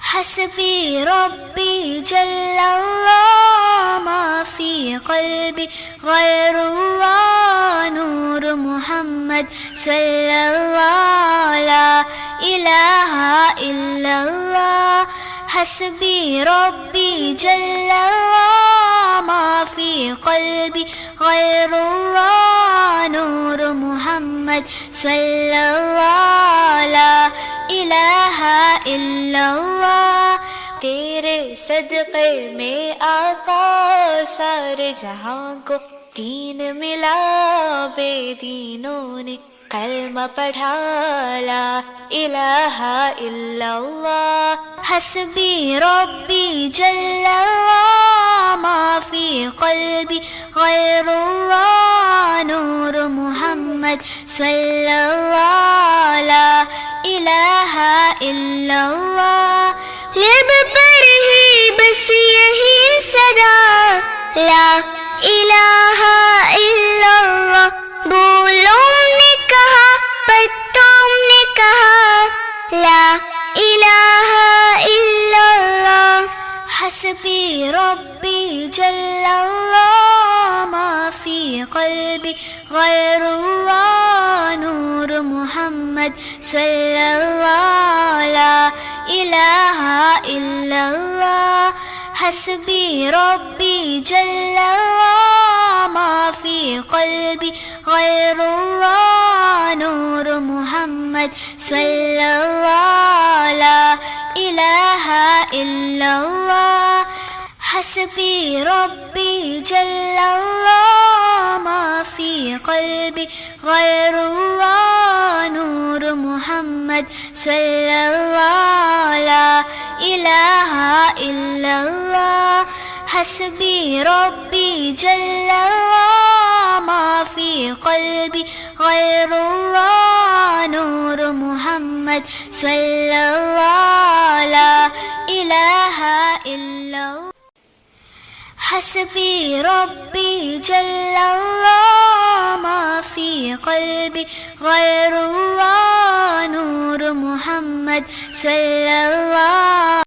حسبي ربي جل الله ما في قلبي غير الله نور محمد صلى الله لا إله إلا الله حسبي ربي جل الله ما في قلبي غير الله نور محمد صلى الله لا إله إلا الله तेरे सदक़े में आका सारे जहां को दीन मिला बेदीनों ने कलमा पढ़ा ला इलाहा इल्लल्लाह हस्बी रब्बी जल्लल्लाह मा फी क़ल्बी गैरुल्लाह नूर मुहम्मद सल्लल्लाह ला इलाहा इल्लल्लाह लब पर ही बस यही सदा ला इलाहा इल्लल्लाह बोलों ने कहा पत्तों ने कहा ला इलाहा इल्लल्लाह हस्बी रब्बी जल्लल्लाह मा फी क़ल्बी गैरुल्लाह नूर मुहम्मद सल्लल्लाह ला इलाहा इल्लल्लाह हस्बी रब्बी जल्लल्लाह मा फी क़ल्बी गैरुल्लाह नूर मुहम्मद सल्लल्लाह ला इलाहा इल्लल्लाह हस्बी रब्बी जल्लल्लाह मा फी क़ल्बी गैरुल्लाह नूर मुहम्मद सल्लल्लाह ला इलाहा इल्लल्लाह हस्बी रब्बी जल्लल्लाह मा फी क़ल्बी गैरुल्लाह नूर मुहम्मद सल्लल्लाह ला इलाहा इल्लल्लाह हस्बी रब्बी जल्लल्लाह मा फी क़ल्बी गैरुल्लाह नूर मुहम्मद सल्लल्लाह